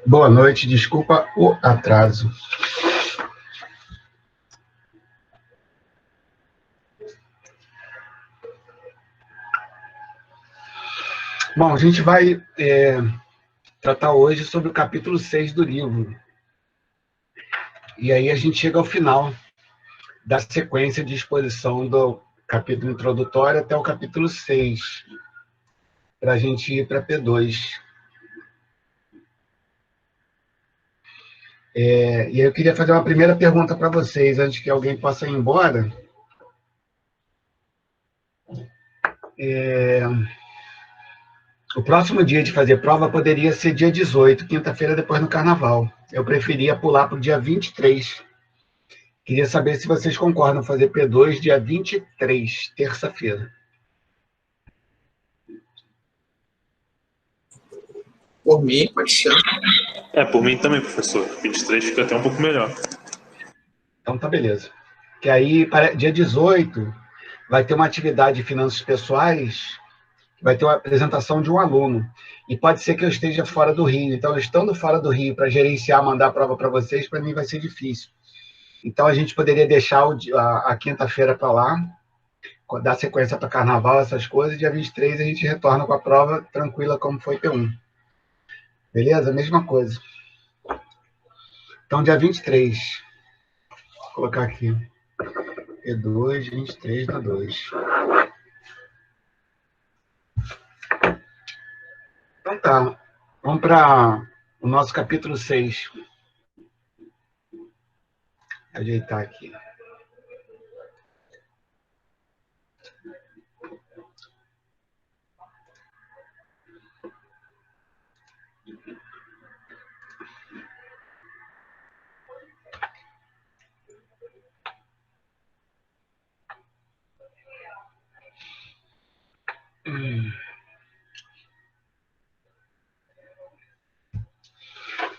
Boa noite, desculpa o atraso. Bom, a gente vai tratar hoje sobre o capítulo 6 do livro. E aí a gente chega ao final da sequência de exposição do capítulo introdutório até o capítulo 6, para a gente ir para P2. E aí eu queria fazer uma primeira pergunta para vocês, antes que alguém possa ir embora. O próximo dia de fazer prova poderia ser dia 18, quinta-feira depois do carnaval. Eu preferia pular para o dia 23. Queria saber se vocês concordam fazer P2 dia 23, terça-feira. Por mim, pode ser. Por mim também, professor. 23 fica até um pouco melhor. Então tá beleza. Que aí, dia 18, vai ter uma atividade de finanças pessoais, vai ter uma apresentação de um aluno. E pode ser que eu esteja fora do Rio. Então, estando fora do Rio para gerenciar, mandar a prova para vocês, para mim vai ser difícil. Então, a gente poderia deixar a quinta-feira para lá, dar sequência para carnaval, essas coisas. Dia 23 a gente retorna com a prova tranquila, como foi P1. Beleza? Mesma coisa. Então, dia 23. Vou colocar aqui. P2, 23 na 2. Então tá. Vamos para o nosso capítulo 6. Vou ajeitar aqui.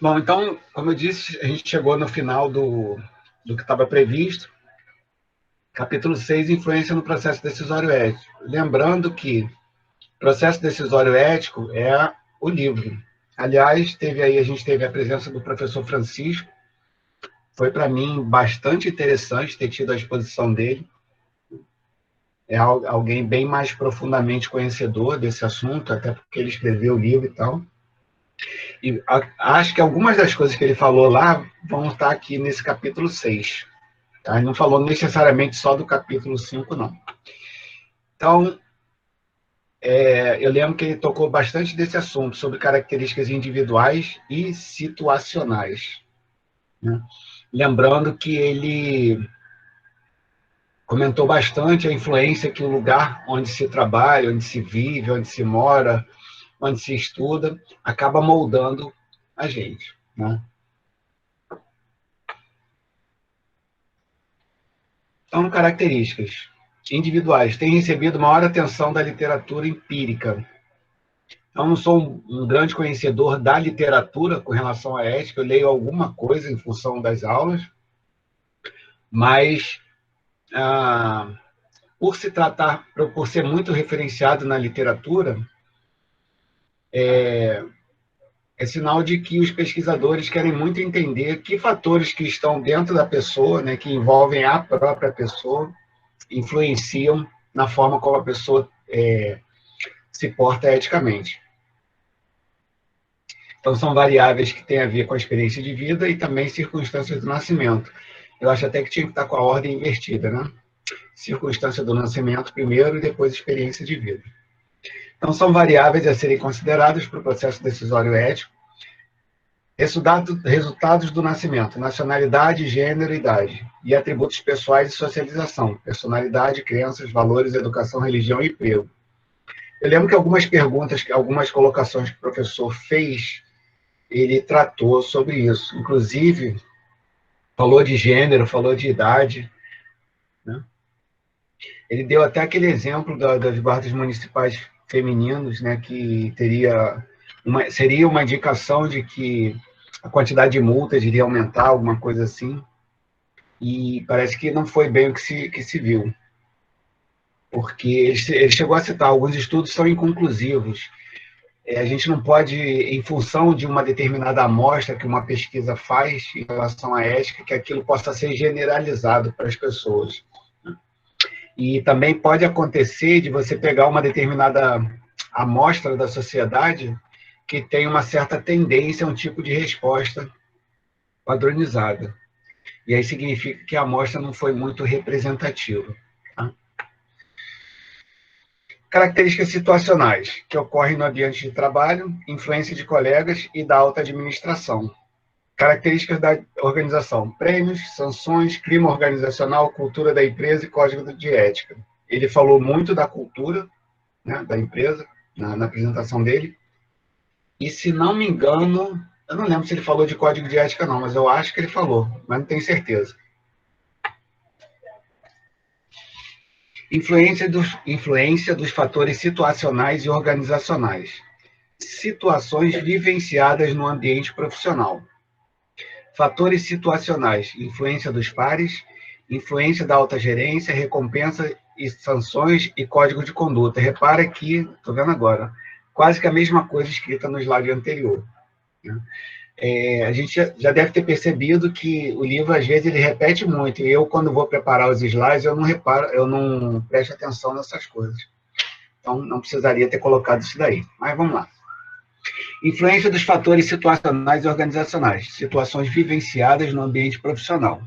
Bom, então, como eu disse, a gente chegou no final do que estava previsto. Capítulo 6, influência no processo decisório ético. Lembrando que processo decisório ético é o livro. Aliás, a gente teve a presença do professor Francisco. Foi, para mim, bastante interessante ter tido a exposição dele. É alguém bem mais profundamente conhecedor desse assunto, até porque ele escreveu o livro e tal. E acho que algumas das coisas que ele falou lá vão estar aqui nesse capítulo 6. Tá? Ele não falou necessariamente só do capítulo 5, não. Então, eu lembro que ele tocou bastante desse assunto, sobre características individuais e situacionais. Né? Lembrando que ele comentou bastante a influência que o lugar onde se trabalha, onde se vive, onde se mora, onde se estuda, acaba moldando a gente. Né? Então, características individuais. Tem recebido maior atenção da literatura empírica. Eu não sou um grande conhecedor da literatura com relação à ética, eu leio alguma coisa em função das aulas, mas por ser muito referenciado na literatura, é sinal de que os pesquisadores querem muito entender que fatores que estão dentro da pessoa, né, que envolvem a própria pessoa, influenciam na forma como a pessoa se porta eticamente. Então, são variáveis que têm a ver com a experiência de vida e também circunstâncias do nascimento. Eu acho até que tinha que estar com a ordem invertida, né? Circunstância do nascimento primeiro e depois experiência de vida. Então, são variáveis a serem consideradas para o processo decisório ético. Resultados do nascimento: nacionalidade, gênero, idade. E atributos pessoais e socialização: personalidade, crenças, valores, educação, religião e emprego. Eu lembro que algumas colocações que o professor fez, ele tratou sobre isso. Inclusive, falou de gênero, falou de idade. Né? Ele deu até aquele exemplo das guardas municipais femininos, né, que seria uma indicação de que a quantidade de multas iria aumentar, alguma coisa assim. E parece que não foi bem o que se viu. Porque ele chegou a citar, alguns estudos são inconclusivos. A gente não pode, em função de uma determinada amostra que uma pesquisa faz em relação à ética, que aquilo possa ser generalizado para as pessoas. E também pode acontecer de você pegar uma determinada amostra da sociedade que tem uma certa tendência a um tipo de resposta padronizada. E aí significa que a amostra não foi muito representativa. Tá? Características situacionais, que ocorrem no ambiente de trabalho, influência de colegas e da alta administração. Características da organização, prêmios, sanções, clima organizacional, cultura da empresa e código de ética. Ele falou muito da cultura, né, da empresa, na apresentação dele. E, se não me engano, eu não lembro se ele falou de código de ética, não, mas eu acho que ele falou, mas não tenho certeza. Influência dos fatores situacionais e organizacionais. Situações vivenciadas no ambiente profissional. Fatores situacionais, influência dos pares, influência da alta gerência, recompensa e sanções e código de conduta. Repara que, estou vendo agora, quase que a mesma coisa escrita no slide anterior. Né? A gente já deve ter percebido que o livro, às vezes, ele repete muito, e eu, quando vou preparar os slides, eu não presto atenção nessas coisas. Então, não precisaria ter colocado isso daí. Mas vamos lá. Influência dos fatores situacionais e organizacionais, situações vivenciadas no ambiente profissional.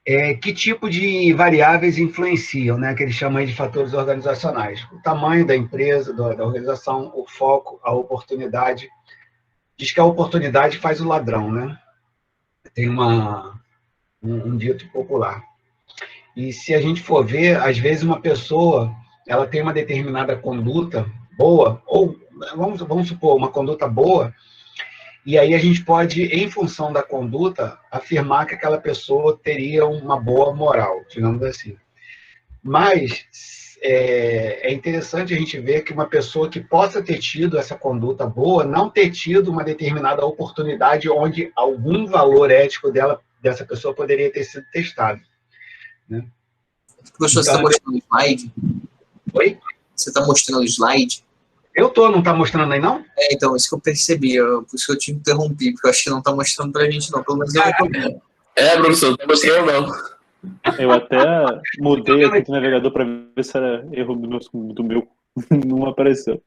Que tipo de variáveis influenciam, né, que eles chamam de fatores organizacionais? O tamanho da empresa, da organização, o foco, a oportunidade. Diz que a oportunidade faz o ladrão, né? Tem um dito popular. E se a gente for ver, às vezes uma pessoa ela tem uma determinada conduta boa, ou vamos supor, uma conduta boa, e aí a gente pode, em função da conduta, afirmar que aquela pessoa teria uma boa moral, digamos assim. Mas é interessante a gente ver que uma pessoa que possa ter tido essa conduta boa, não ter tido uma determinada oportunidade onde algum valor ético dessa pessoa poderia ter sido testado. Né? Professor, então, você está mostrando o slide? Oi? Você está mostrando o slide? Eu tô, não está mostrando aí, não? Então, isso que eu percebi, por isso que eu te interrompi, porque eu acho que não está mostrando pra gente, não. Pelo menos eu não tô. Professor, não está mostrando, não. Eu até mudei aqui do navegador para ver se era erro do meu. Não apareceu.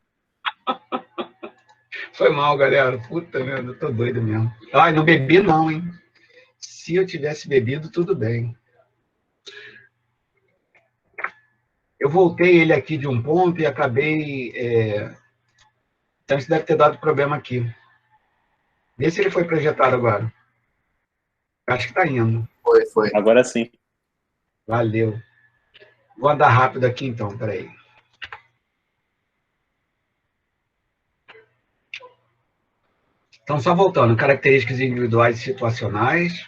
Foi mal, galera. Puta merda, eu tô doido mesmo. Ai, não bebi não, hein? Se eu tivesse bebido, tudo bem. Eu voltei ele aqui de um ponto e acabei... Então, isso deve ter dado problema aqui. Vê se ele foi projetado agora. Acho que está indo. Foi. Agora sim. Valeu. Vou andar rápido aqui, então. Peraí. Então, só voltando. Características individuais e situacionais.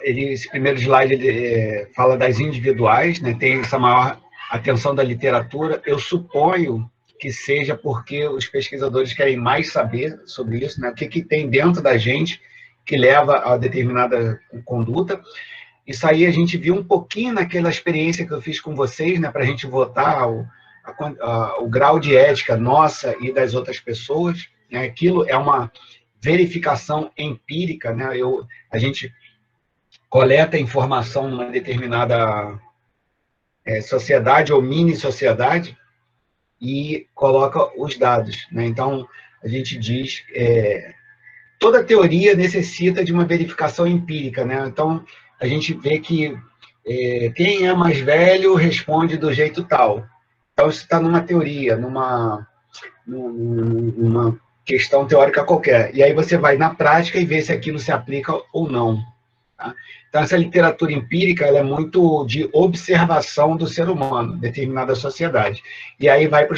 Esse primeiro slide ele, fala das individuais, né? Tem essa maior atenção da literatura. Eu suponho que seja porque os pesquisadores querem mais saber sobre isso, né? O que tem dentro da gente que leva a determinada conduta. Isso aí a gente viu um pouquinho naquela experiência que eu fiz com vocês, né? Para a gente votar o grau de ética nossa e das outras pessoas. Né? Aquilo é uma verificação empírica, né? A gente coleta informação numa determinada sociedade ou mini-sociedade e coloca os dados. Né? Então, a gente diz... toda teoria necessita de uma verificação empírica. Né? Então, a gente vê que quem é mais velho responde do jeito tal. Então, isso está numa teoria, numa questão teórica qualquer. E aí você vai na prática e vê se aquilo se aplica ou não. Tá? Então, essa literatura empírica ela é muito de observação do ser humano, determinada sociedade. E aí vai para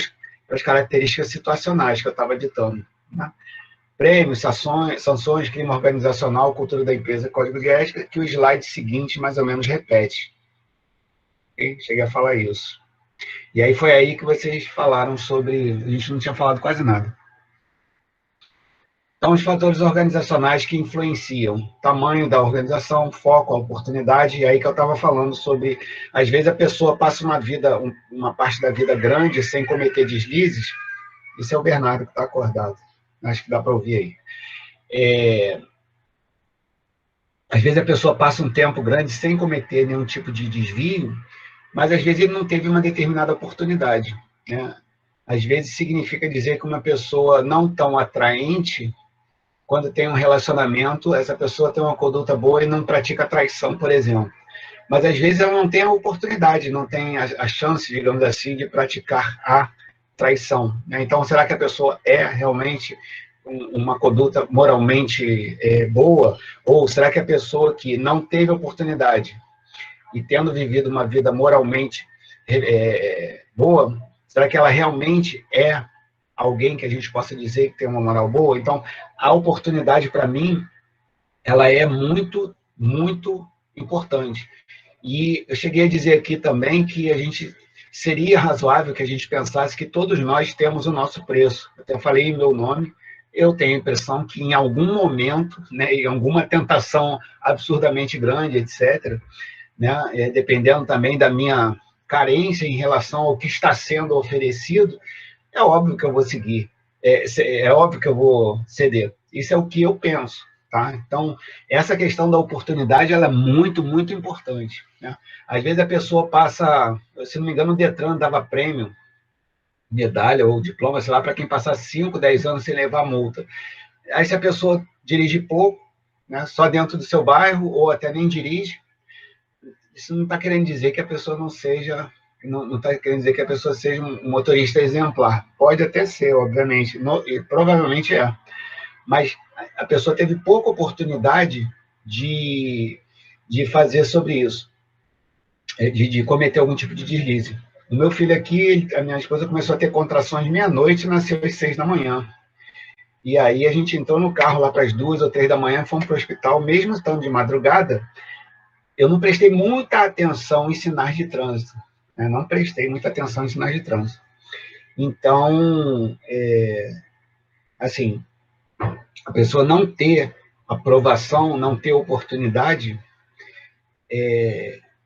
as características situacionais que eu estava ditando. Tá? Prêmios, sanções, clima organizacional, cultura da empresa, código de ética, que o slide seguinte mais ou menos repete. Okay? Cheguei a falar isso. E aí foi aí que vocês falaram sobre... A gente não tinha falado quase nada. Então, os fatores organizacionais que influenciam tamanho da organização, foco, a oportunidade, e aí que eu estava falando sobre, às vezes a pessoa passa uma parte da vida grande sem cometer deslizes. Esse é o Bernardo que está acordado, acho que dá para ouvir aí. Às vezes a pessoa passa um tempo grande sem cometer nenhum tipo de desvio, mas às vezes ele não teve uma determinada oportunidade, né? Às vezes significa dizer que uma pessoa não tão atraente, quando tem um relacionamento, essa pessoa tem uma conduta boa e não pratica traição, por exemplo. Mas às vezes ela não tem a oportunidade, não tem a chance, digamos assim, de praticar a traição, né? Então, será que a pessoa é realmente uma conduta moralmente boa? Ou será que a pessoa que não teve oportunidade e tendo vivido uma vida moralmente boa, será que ela realmente é alguém que a gente possa dizer que tem uma moral boa? Então, a oportunidade, para mim, ela é muito, muito importante. E eu cheguei a dizer aqui também que seria razoável que a gente pensasse que todos nós temos o nosso preço. Eu até falei em meu nome, eu tenho a impressão que em algum momento, né, em alguma tentação absurdamente grande, etc., né, dependendo também da minha carência em relação ao que está sendo oferecido, é óbvio que eu vou seguir, é óbvio que eu vou ceder. Isso é o que eu penso, tá? Então, essa questão da oportunidade, ela é muito, muito importante, né? Às vezes a pessoa passa, se não me engano, o Detran dava prêmio, medalha ou diploma, sei lá, para quem passar 5, 10 anos sem levar multa. Aí, se a pessoa dirige pouco, né, só dentro do seu bairro, ou até nem dirige, isso não está querendo dizer que a pessoa não seja... Não está querendo dizer que a pessoa seja um motorista exemplar. Pode até ser, obviamente, e provavelmente é. Mas a pessoa teve pouca oportunidade de fazer sobre isso, de cometer algum tipo de deslize. O meu filho aqui, a minha esposa começou a ter contrações meia-noite e nasceu às 6 da manhã. E aí a gente entrou no carro lá para as 2 ou 3 da manhã, fomos para o hospital, mesmo estando de madrugada. Eu não prestei muita atenção em sinais de trânsito. Não prestei muita atenção em sinais de trânsito. Então, assim, a pessoa não ter aprovação, não ter oportunidade,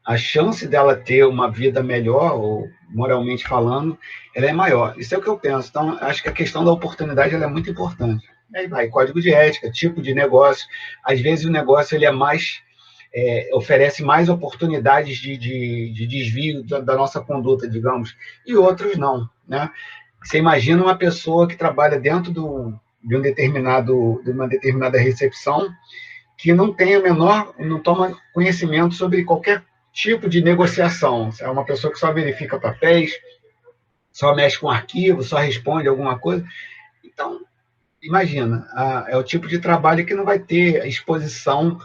a chance dela ter uma vida melhor, ou moralmente falando, ela é maior. Isso é o que eu penso. Então, acho que a questão da oportunidade ela é muito importante. Aí vai, código de ética, tipo de negócio. Às vezes o negócio ele é mais... oferece mais oportunidades de desvio da nossa conduta, digamos, e outros não, né? Você imagina uma pessoa que trabalha dentro de uma determinada recepção, que não tem não toma conhecimento sobre qualquer tipo de negociação. É uma pessoa que só verifica papéis, só mexe com arquivo, só responde alguma coisa. Então, imagina, é o tipo de trabalho que não vai ter exposição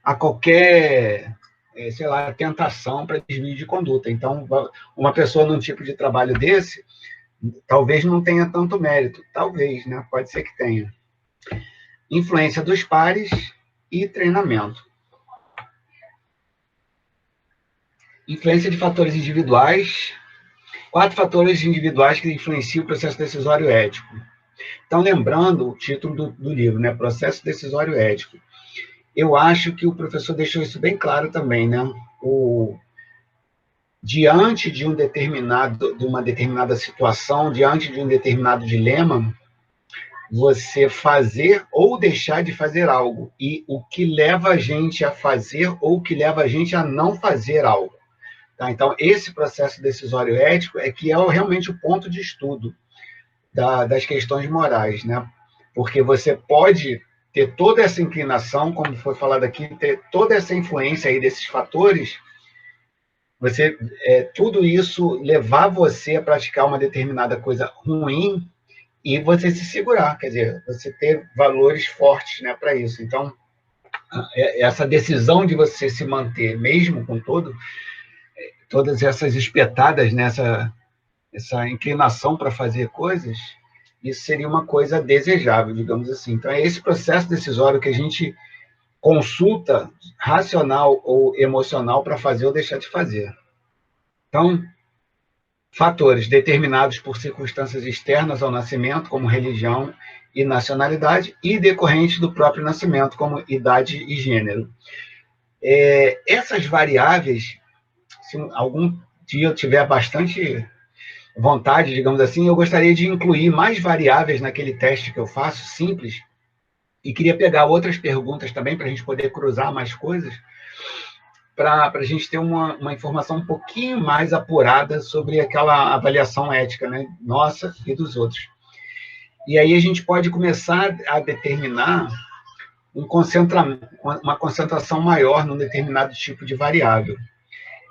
a qualquer, sei lá, tentação para desvio de conduta. Então, uma pessoa num tipo de trabalho desse, talvez não tenha tanto mérito. Talvez, né? Pode ser que tenha. Influência dos pares e treinamento. Influência de fatores individuais. 4 fatores individuais que influenciam o processo decisório ético. Então, lembrando o título do livro, né? Processo decisório ético. Eu acho que o professor deixou isso bem claro também, né? Diante de uma determinada situação, diante de um determinado dilema, você fazer ou deixar de fazer algo, e o que leva a gente a fazer ou o que leva a gente a não fazer algo. Tá? Então, esse processo decisório ético é que é realmente o ponto de estudo das questões morais, né? Porque você pode ter toda essa inclinação, como foi falado aqui, ter toda essa influência aí desses fatores, tudo isso levar você a praticar uma determinada coisa ruim e você se segurar, quer dizer, você ter valores fortes, né, para isso. Então, essa decisão de você se manter, mesmo com todas essas espetadas, nessa essa inclinação para fazer coisas, isso seria uma coisa desejável, digamos assim. Então, é esse processo decisório que a gente consulta racional ou emocional para fazer ou deixar de fazer. Então, fatores determinados por circunstâncias externas ao nascimento, como religião e nacionalidade, e decorrentes do próprio nascimento, como idade e gênero. Essas variáveis, se algum dia eu tiver bastante vontade, digamos assim, eu gostaria de incluir mais variáveis naquele teste que eu faço, simples, e queria pegar outras perguntas também para a gente poder cruzar mais coisas, para a gente ter uma informação um pouquinho mais apurada sobre aquela avaliação ética, né, nossa e dos outros. E aí a gente pode começar a determinar uma concentração maior num determinado tipo de variável.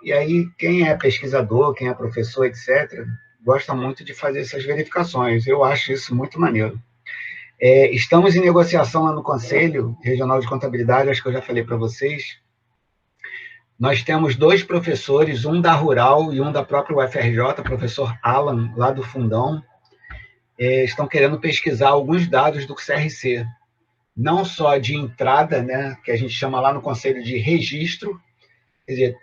E aí quem é pesquisador, quem é professor, etc., gosta muito de fazer essas verificações. Eu acho isso muito maneiro. Estamos em negociação lá no Conselho Regional de Contabilidade, acho que eu já falei para vocês. Nós temos 2 professores, um da Rural e um da própria UFRJ, professor Alan, lá do Fundão, estão querendo pesquisar alguns dados do CRC, não só de entrada, né, que a gente chama lá no Conselho de registro, quer dizer,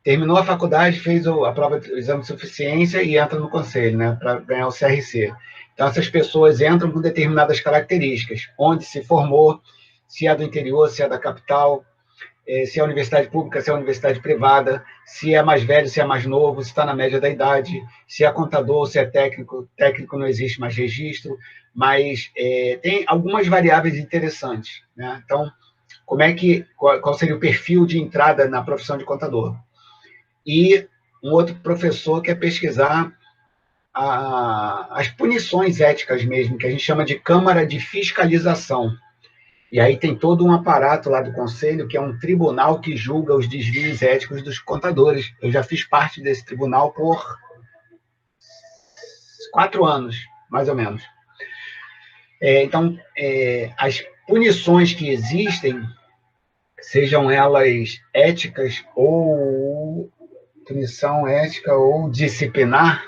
terminou a faculdade, fez a prova do exame de suficiência e entra no Conselho, né, para ganhar o CRC. Então, essas pessoas entram com determinadas características, onde se formou, se é do interior, se é da capital, se é universidade pública, se é universidade privada, se é mais velho, se é mais novo, se está na média da idade, se é contador, se é técnico. Técnico não existe mais registro, mas tem algumas variáveis interessantes, né? Então, qual seria o perfil de entrada na profissão de contador? E um outro professor quer pesquisar as punições éticas mesmo, que a gente chama de Câmara de Fiscalização. E aí tem todo um aparato lá do Conselho, que é um tribunal que julga os desvios éticos dos contadores. Eu já fiz parte desse tribunal por 4 anos, mais ou menos. Então, as punições que existem, sejam elas éticas ou punição ética ou disciplinar,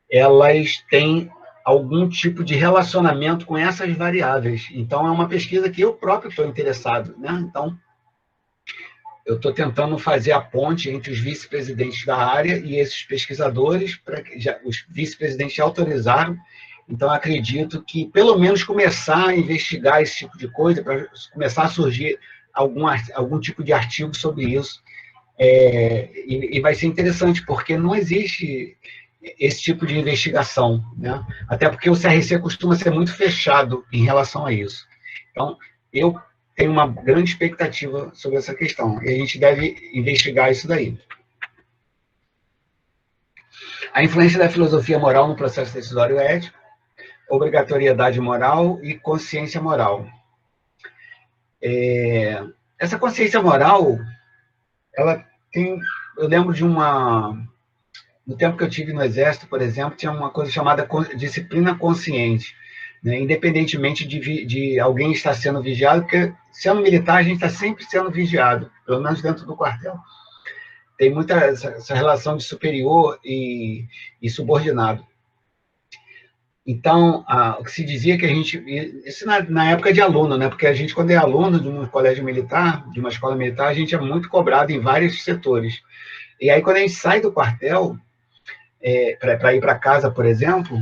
elas têm algum tipo de relacionamento com essas variáveis. Então, é uma pesquisa que eu próprio estou interessado, né? Então, eu estou tentando fazer a ponte entre os vice-presidentes da área e esses pesquisadores, os vice-presidentes autorizaram. Então, acredito que, pelo menos, começar a investigar esse tipo de coisa, para começar a surgir algum tipo de artigo sobre isso. E vai ser interessante, porque não existe esse tipo de investigação, né? Até porque o CRC costuma ser muito fechado em relação a isso. Então, eu tenho uma grande expectativa sobre essa questão, e a gente deve investigar isso daí. A influência da filosofia moral no processo decisório ético, obrigatoriedade moral e consciência moral. Essa consciência moral, ela tem... Eu lembro de no tempo que eu tive no Exército, por exemplo, tinha uma coisa chamada disciplina consciente, né? Independentemente de alguém estar sendo vigiado, porque sendo militar a gente está sempre sendo vigiado, pelo menos dentro do quartel. Tem muita essa relação de superior e subordinado. Então, o que se dizia é que a gente... Isso na época de aluno, né? Porque a gente, quando é aluno de um colégio militar, de uma escola militar, a gente é muito cobrado em vários setores. E aí, quando a gente sai do quartel, para ir para casa, por exemplo,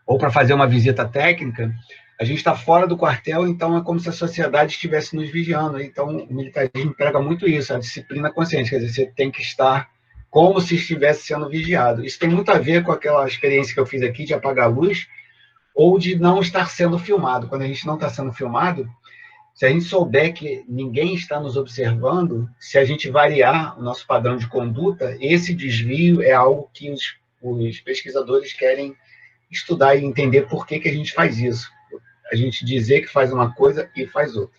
ou para fazer uma visita técnica, a gente está fora do quartel, então é como se a sociedade estivesse nos vigiando. Então, o militarismo prega muito isso, a disciplina consciente, quer dizer, você tem que estar como se estivesse sendo vigiado. Isso tem muito a ver com aquela experiência que eu fiz aqui de apagar a luz, ou de não estar sendo filmado. Quando a gente não está sendo filmado, se a gente souber que ninguém está nos observando, se a gente variar o nosso padrão de conduta, esse desvio é algo que os pesquisadores querem estudar e entender por que a gente faz isso. A gente dizer que faz uma coisa e faz outra.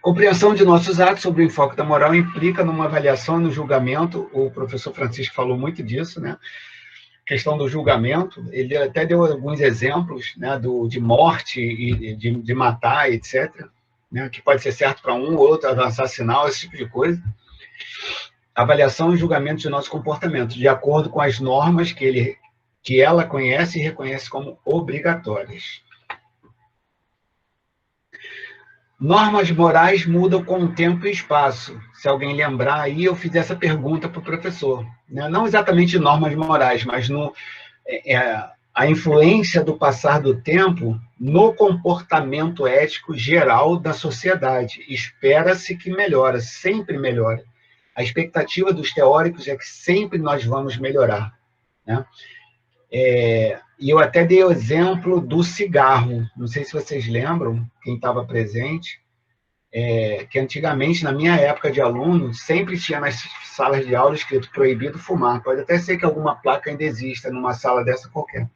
Compreensão de nossos atos sobre o enfoque da moral implica numa avaliação e no julgamento. O professor Francisco falou muito disso, né? Questão do julgamento, ele até deu alguns exemplos, né, de morte e de matar, etc., né, que pode ser certo para um ou outro, avançar sinal, esse tipo de coisa. Avaliação e julgamento de nosso comportamento, de acordo com as normas que ela conhece e reconhece como obrigatórias. Normas morais mudam com o tempo e espaço. Se alguém lembrar aí, eu fiz essa pergunta para o professor, né? Não exatamente normas morais, mas a influência do passar do tempo no comportamento ético geral da sociedade. Espera-se que melhora, sempre melhora. A expectativa dos teóricos é que sempre nós vamos melhorar, né? E eu até dei o exemplo do cigarro. Não sei se vocês lembram, quem estava presente, que antigamente, na minha época de aluno, sempre tinha nas salas de aula escrito proibido fumar. Pode até ser que alguma placa ainda exista numa sala dessa qualquer.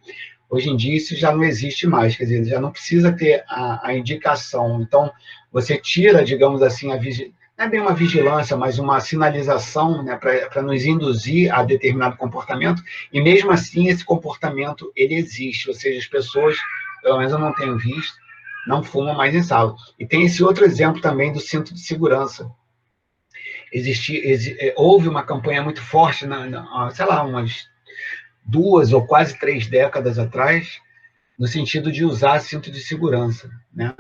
Hoje em dia isso já não existe mais, quer dizer, já não precisa ter a indicação. Então, você tira, digamos assim, não é bem uma vigilância, mas uma sinalização, né, para nos induzir a determinado comportamento, e mesmo assim esse comportamento ele existe, ou seja, as pessoas, pelo menos eu não tenho visto, não fumam mais em sala. E tem esse outro exemplo também do cinto de segurança. Houve uma campanha muito forte, sei lá, umas 2 ou quase 3 décadas atrás, no sentido de usar cinto de segurança, né?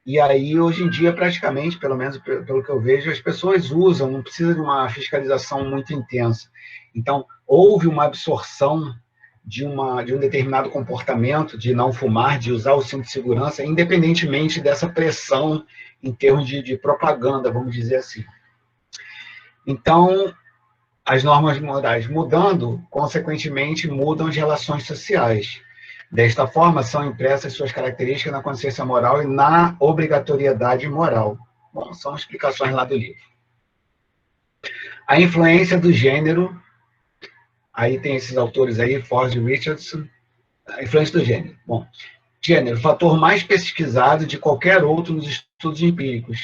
E aí, hoje em dia, praticamente, pelo menos pelo que eu vejo, as pessoas usam, não precisa de uma fiscalização muito intensa. Então, houve uma absorção de um determinado comportamento, de não fumar, de usar o cinto de segurança, independentemente dessa pressão em termos de propaganda, vamos dizer assim. Então, as normas morais mudando, consequentemente, mudam as relações sociais. Desta forma, são impressas suas características na consciência moral e na obrigatoriedade moral. Bom, são explicações lá do livro. A influência do gênero, aí tem esses autores aí, Ford e Richardson, a influência do gênero. Bom, gênero, fator mais pesquisado de qualquer outro nos estudos empíricos.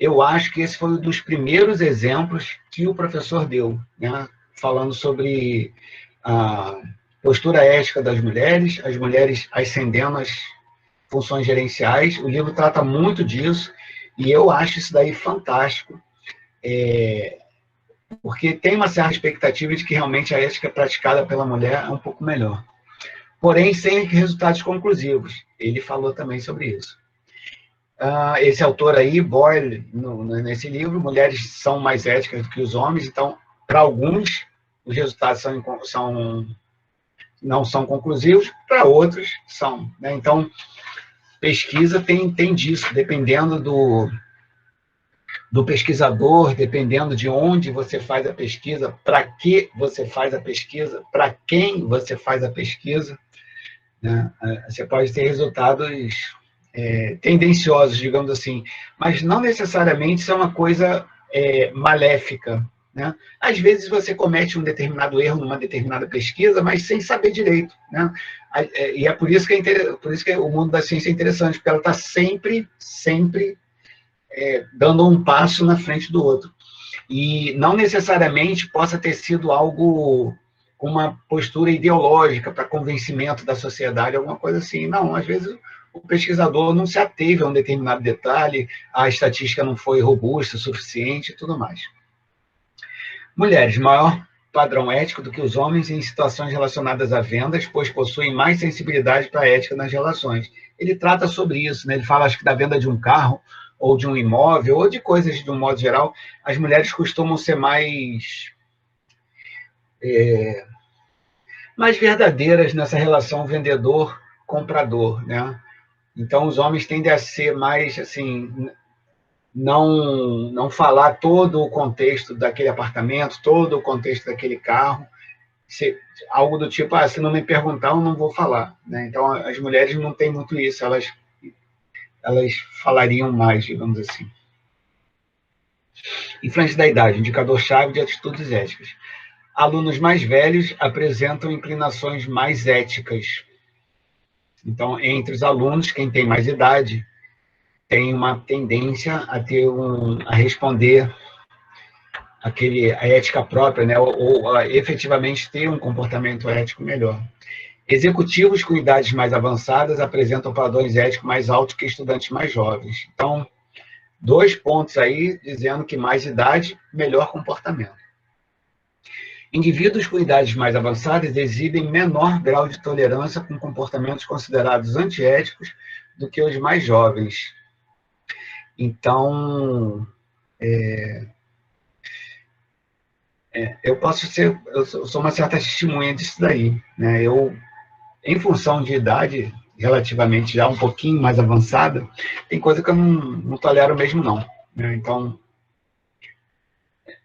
Eu acho que esse foi um dos primeiros exemplos que o professor deu, né, falando sobre a postura ética das mulheres, as mulheres ascendendo as funções gerenciais. O livro trata muito disso, e eu acho isso daí fantástico, porque tem uma certa expectativa de que realmente a ética praticada pela mulher é um pouco melhor. Porém, sem resultados conclusivos. Ele falou também sobre isso. Esse autor aí, Boyle, nesse livro, mulheres são mais éticas do que os homens, então, para alguns, os resultados não são conclusivos, para outros são, né? Então, pesquisa tem disso, dependendo do pesquisador, dependendo de onde você faz a pesquisa, para que você faz a pesquisa, para quem você faz a pesquisa, né? Você pode ter resultados tendenciosos, digamos assim, mas não necessariamente são uma coisa maléfica, né? Às vezes você comete um determinado erro numa determinada pesquisa, mas sem saber direito, né? E é por isso que o mundo da ciência é interessante, porque ela está sempre dando um passo na frente do outro. E não necessariamente possa ter sido algo com uma postura ideológica para convencimento da sociedade, alguma coisa assim. Não, às vezes o pesquisador não se ateve a um determinado detalhe, a estatística não foi robusta o suficiente e tudo mais. Mulheres, maior padrão ético do que os homens em situações relacionadas a vendas, pois possuem mais sensibilidade para a ética nas relações. Ele trata sobre isso, né? Ele fala, acho que da venda de um carro, ou de um imóvel, ou de coisas de um modo geral, as mulheres costumam ser mais verdadeiras nessa relação vendedor-comprador, né? Então, os homens tendem a ser mais, assim, não falar todo o contexto daquele apartamento, todo o contexto daquele carro, algo do tipo, se não me perguntar, eu não vou falar, né? Então, as mulheres não têm muito isso, elas falariam mais, digamos assim. Influência da idade, indicador-chave de atitudes éticas. Alunos mais velhos apresentam inclinações mais éticas. Então, entre os alunos, quem tem mais idade tem uma tendência a responder a ética própria, né? ou a efetivamente ter um comportamento ético melhor. Executivos com idades mais avançadas apresentam padrões éticos mais altos que estudantes mais jovens. Então, 2 pontos aí dizendo que mais idade, melhor comportamento. Indivíduos com idades mais avançadas exibem menor grau de tolerância com comportamentos considerados antiéticos do que os mais jovens. Então, eu sou uma certa testemunha disso daí, né? Em função de idade relativamente já um pouquinho mais avançada, tem coisa que eu não tolero mesmo não, né? Então,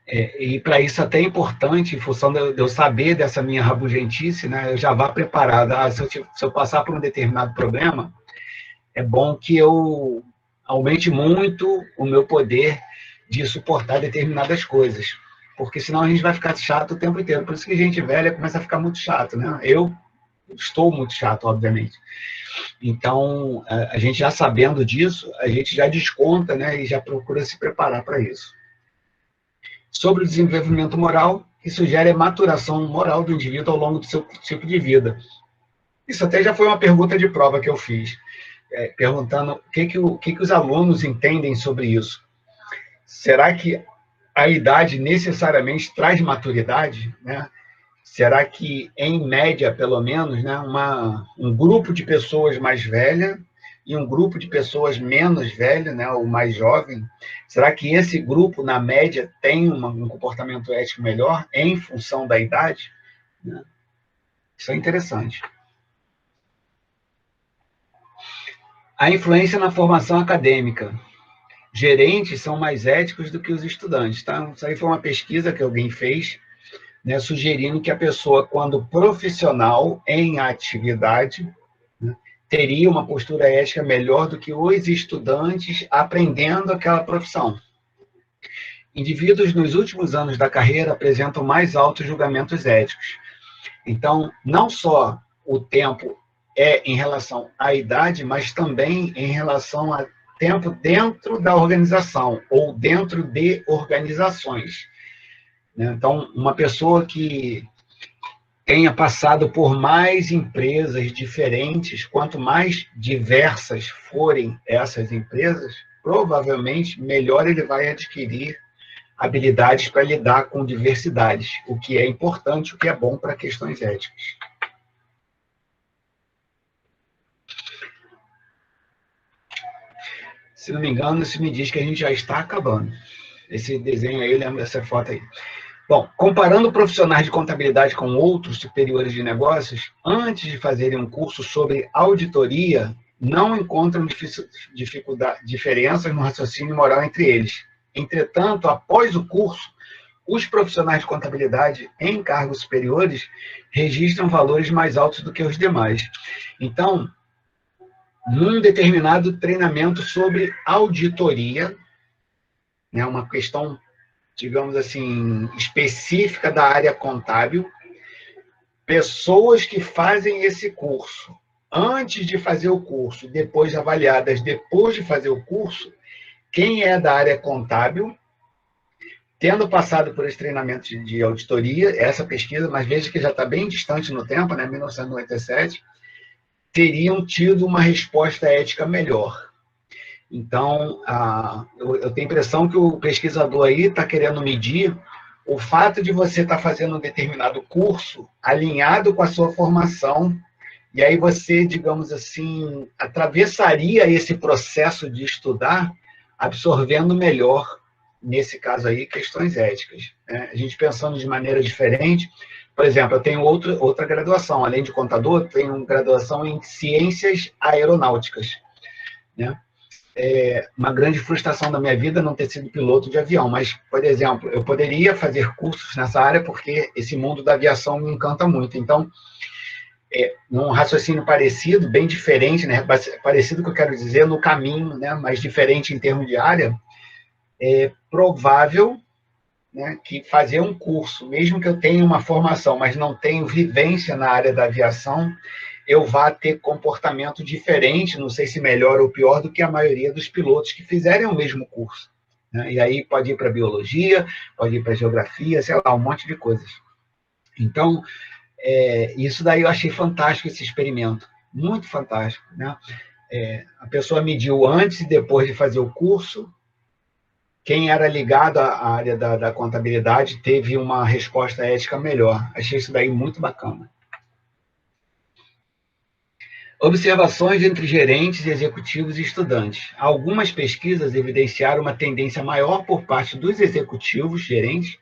e para isso até é importante, em função de eu saber dessa minha rabugentice, né? Eu já vá preparado. Se eu passar por um determinado problema, é bom que eu aumente muito o meu poder de suportar determinadas coisas, porque senão a gente vai ficar chato o tempo inteiro. Por isso que gente velha começa a ficar muito chato, né? Eu estou muito chato, obviamente. Então, a gente já sabendo disso, a gente já desconta, né, e já procura se preparar para isso. Sobre o desenvolvimento moral, que sugere a maturação moral do indivíduo ao longo do seu ciclo de vida. Isso até já foi uma pergunta de prova que eu fiz, perguntando o que os alunos entendem sobre isso. Será que a idade necessariamente traz maturidade, né? Será que, em média, pelo menos, né, um grupo de pessoas mais velha e um grupo de pessoas menos velha, né, ou mais jovem, será que esse grupo, na média, tem um comportamento ético melhor em função da idade? Isso é interessante. A influência na formação acadêmica. Gerentes são mais éticos do que os estudantes. Tá? Isso aí foi uma pesquisa que alguém fez, né, sugerindo que a pessoa, quando profissional em atividade, né, teria uma postura ética melhor do que os estudantes aprendendo aquela profissão. Indivíduos nos últimos anos da carreira apresentam mais altos julgamentos éticos. Então, não só o tempo é em relação à idade, mas também em relação a tempo dentro da organização ou dentro de organizações. Então, uma pessoa que tenha passado por mais empresas diferentes, quanto mais diversas forem essas empresas, provavelmente melhor ele vai adquirir habilidades para lidar com diversidades, o que é importante, o que é bom para questões éticas. Se não me engano, isso me diz que a gente já está acabando. Esse desenho aí, eu lembro dessa foto aí. Bom, comparando profissionais de contabilidade com outros superiores de negócios, antes de fazerem um curso sobre auditoria, não encontram diferenças no raciocínio moral entre eles. Entretanto, após o curso, os profissionais de contabilidade em cargos superiores registram valores mais altos do que os demais. Então, num determinado treinamento sobre auditoria, né, uma questão, digamos assim, específica da área contábil, pessoas que fazem esse curso antes de fazer o curso, depois avaliadas depois de fazer o curso, quem é da área contábil, tendo passado por esse treinamento de auditoria, essa pesquisa, mas veja que já está bem distante no tempo, né, 1997, teriam tido uma resposta ética melhor. Então, eu tenho a impressão que o pesquisador aí está querendo medir o fato de você estar fazendo um determinado curso alinhado com a sua formação, e aí você, digamos assim, atravessaria esse processo de estudar absorvendo melhor, nesse caso aí, questões éticas. Né? A gente pensando de maneira diferente, por exemplo, eu tenho outra graduação, além de contador, tenho graduação em ciências aeronáuticas, né? Uma grande frustração da minha vida não ter sido piloto de avião, mas, por exemplo, eu poderia fazer cursos nessa área porque esse mundo da aviação me encanta muito. Então, num raciocínio parecido, bem diferente, né? Parecido que eu quero dizer no caminho, né? Mas diferente em termos de área, é provável, né, que fazer um curso, mesmo que eu tenha uma formação, mas não tenho vivência na área da aviação, eu vá ter comportamento diferente, não sei se melhor ou pior, do que a maioria dos pilotos que fizerem o mesmo curso. Né? E aí pode ir para biologia, pode ir para geografia, sei lá, um monte de coisas. Então, isso daí eu achei fantástico, esse experimento, muito fantástico. Né? A pessoa mediu antes e depois de fazer o curso, quem era ligado à área da contabilidade teve uma resposta ética melhor. Achei isso daí muito bacana. Observações entre gerentes, executivos e estudantes. Algumas pesquisas evidenciaram uma tendência maior por parte dos executivos, gerentes,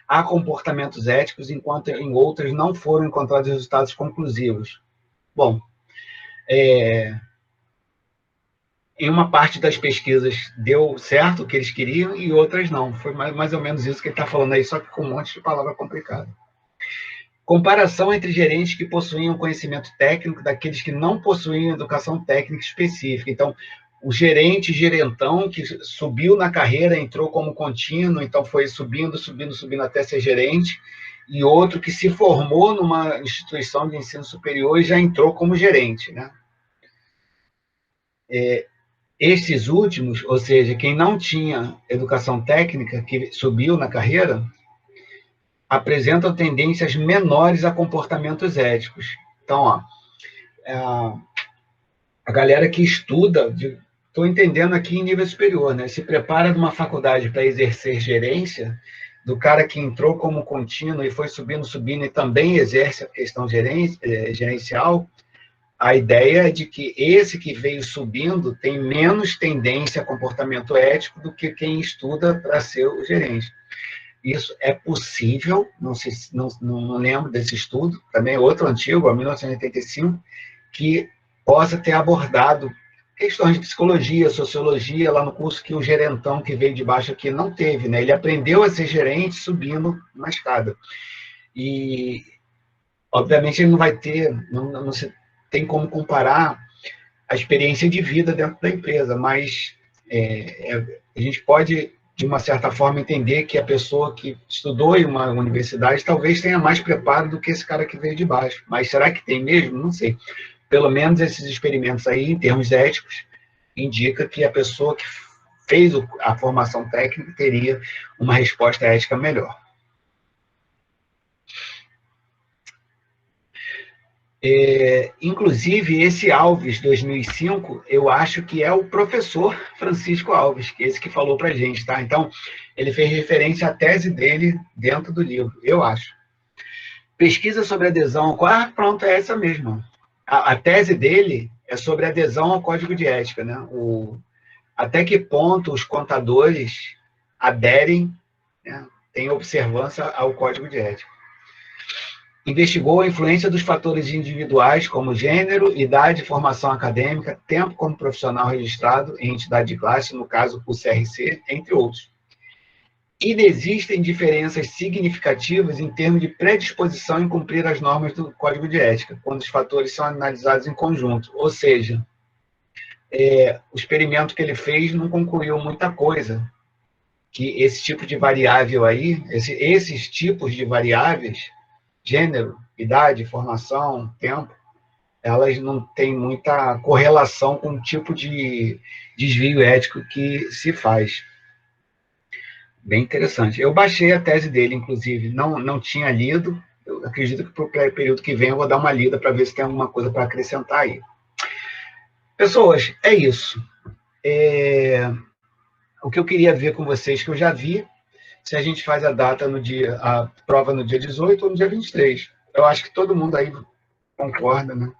a comportamentos éticos, enquanto em outras não foram encontrados resultados conclusivos. Bom, em uma parte das pesquisas deu certo o que eles queriam e outras não. Foi mais ou menos isso que ele está falando aí, só que com um monte de palavra complicada. Comparação entre gerentes que possuíam conhecimento técnico daqueles que não possuíam educação técnica específica. Então, o gerentão, que subiu na carreira, entrou como contínuo, então foi subindo até ser gerente, e outro que se formou numa instituição de ensino superior e já entrou como gerente, né? Esses últimos, ou seja, quem não tinha educação técnica, que subiu na carreira, apresentam tendências menores a comportamentos éticos. Então, ó, a galera que estuda, estou entendendo aqui em nível superior, né? Se prepara numa faculdade para exercer gerência, do cara que entrou como contínuo e foi subindo e também exerce a questão gerencial, a ideia é de que esse que veio subindo tem menos tendência a comportamento ético do que quem estuda para ser o gerente. Isso é possível, não lembro desse estudo, também é outro antigo, 1985, que possa ter abordado questões de psicologia, sociologia, lá no curso que o gerentão que veio de baixo aqui não teve, né? Ele aprendeu a ser gerente subindo na escada. E, obviamente, ele não vai ter, não se tem como comparar a experiência de vida dentro da empresa, mas a gente pode, de uma certa forma, entender que a pessoa que estudou em uma universidade talvez tenha mais preparo do que esse cara que veio de baixo. Mas será que tem mesmo? Não sei. Pelo menos esses experimentos aí, em termos éticos, indica que a pessoa que fez a formação técnica teria uma resposta ética melhor. Inclusive, esse Alves 2005, eu acho que é o professor Francisco Alves, que é esse que falou para a gente, tá? Então, ele fez referência à tese dele dentro do livro, eu acho. Pesquisa sobre adesão, pronto, é essa mesma. A tese dele é sobre adesão ao código de ética, né? Até que ponto os contadores aderem, né, têm observância ao código de ética. Investigou a influência dos fatores individuais, como gênero, idade, formação acadêmica, tempo como profissional registrado em entidade de classe, no caso o CRC, entre outros. Inexistem diferenças significativas em termos de predisposição em cumprir as normas do Código de Ética, quando os fatores são analisados em conjunto. Ou seja, o experimento que ele fez não concluiu muita coisa, que esse tipo de variável aí, esses tipos de variáveis, gênero, idade, formação, tempo, elas não têm muita correlação com o tipo de desvio ético que se faz. Bem interessante. Eu baixei a tese dele, inclusive, não tinha lido, eu acredito que para o período que vem eu vou dar uma lida para ver se tem alguma coisa para acrescentar aí. Pessoas, é isso. O que eu queria ver com vocês, que eu já vi, se a gente faz a prova no dia 18 ou no dia 23. Eu acho que todo mundo aí concorda, né?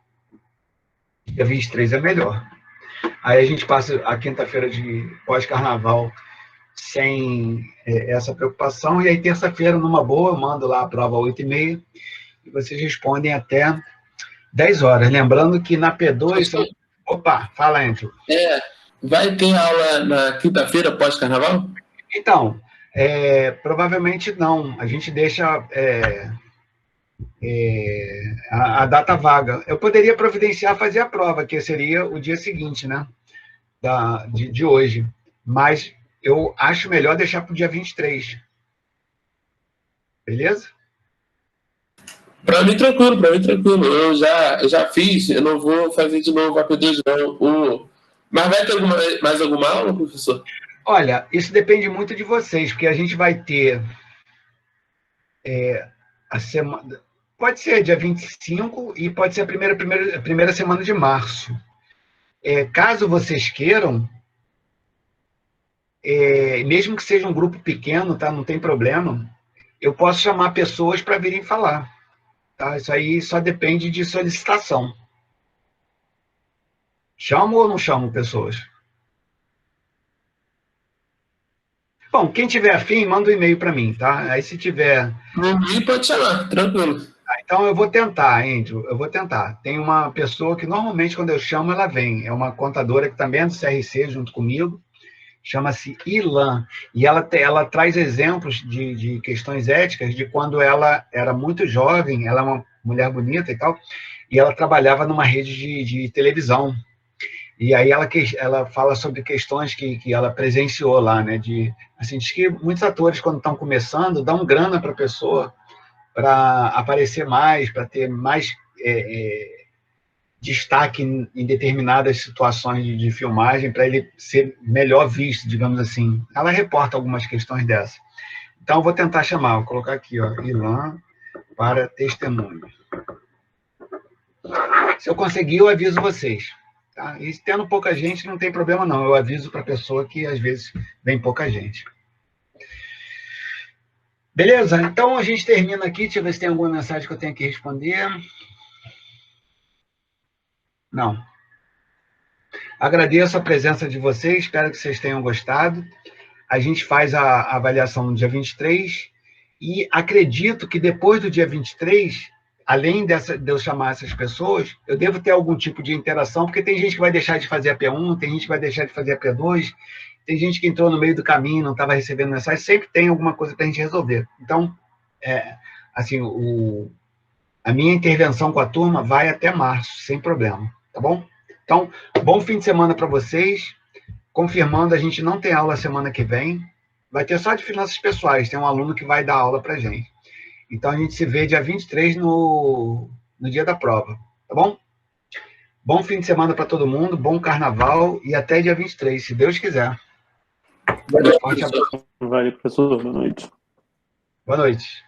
Dia 23 é melhor. Aí a gente passa a quinta-feira de pós-carnaval sem essa preocupação, e aí terça-feira, numa boa, eu mando lá a prova às 8h30, e vocês respondem até 10 horas. Lembrando que na P2... Opa, fala, Andrew. Vai ter aula na quinta-feira pós-carnaval? Então, provavelmente não. A gente deixa a data vaga. Eu poderia providenciar fazer a prova, que seria o dia seguinte, né? De hoje. Mas eu acho melhor deixar para o dia 23. Beleza? Para mim, tranquilo. Eu já fiz, eu não vou fazer de novo a P2, não. Mas vai ter mais alguma aula, professor? Olha, isso depende muito de vocês, porque a gente vai ter a semana... Pode ser dia 25 e pode ser a primeira semana de março. Caso vocês queiram, mesmo que seja um grupo pequeno, tá? Não tem problema, eu posso chamar pessoas para virem falar. Tá? Isso aí só depende de solicitação. Chamo ou não chamo pessoas? Bom, quem tiver afim, manda um e-mail para mim, tá? Aí se tiver... No pode chamar, tranquilo. Então eu vou tentar, Andrew, eu vou tentar. Tem uma pessoa que normalmente quando eu chamo ela vem, é uma contadora que também é do CRC junto comigo, chama-se Ilan, e ela traz exemplos de questões éticas de quando ela era muito jovem, ela é uma mulher bonita e tal, e ela trabalhava numa rede de televisão. E aí ela fala sobre questões que ela presenciou lá, né? Assim, diz que muitos atores, quando estão começando, dão grana para a pessoa para aparecer mais, para ter mais destaque em determinadas situações de filmagem, para ele ser melhor visto, digamos assim. Ela reporta algumas questões dessas. Então, eu vou tentar chamar, vou colocar aqui, ó, Ilan para testemunho. Se eu conseguir, eu aviso vocês. Tá? E tendo pouca gente, não tem problema não. Eu aviso para a pessoa que, às vezes, vem pouca gente. Beleza? Então, a gente termina aqui. Deixa eu ver se tem alguma mensagem que eu tenho que responder. Não. Agradeço a presença de vocês. Espero que vocês tenham gostado. A gente faz a avaliação no dia 23 e acredito que depois do dia 23... além de eu chamar essas pessoas, eu devo ter algum tipo de interação, porque tem gente que vai deixar de fazer a P1, tem gente que vai deixar de fazer a P2, tem gente que entrou no meio do caminho, não estava recebendo mensagem, sempre tem alguma coisa para a gente resolver. Então, assim, a minha intervenção com a turma vai até março, sem problema, tá bom? Então, bom fim de semana para vocês. Confirmando, a gente não tem aula semana que vem, vai ter só de finanças pessoais, tem um aluno que vai dar aula para a gente. Então, a gente se vê dia 23 no dia da prova, tá bom? Bom fim de semana para todo mundo, bom carnaval e até dia 23, se Deus quiser. Valeu, Forte abraço. Valeu, professor. Boa noite. Boa noite.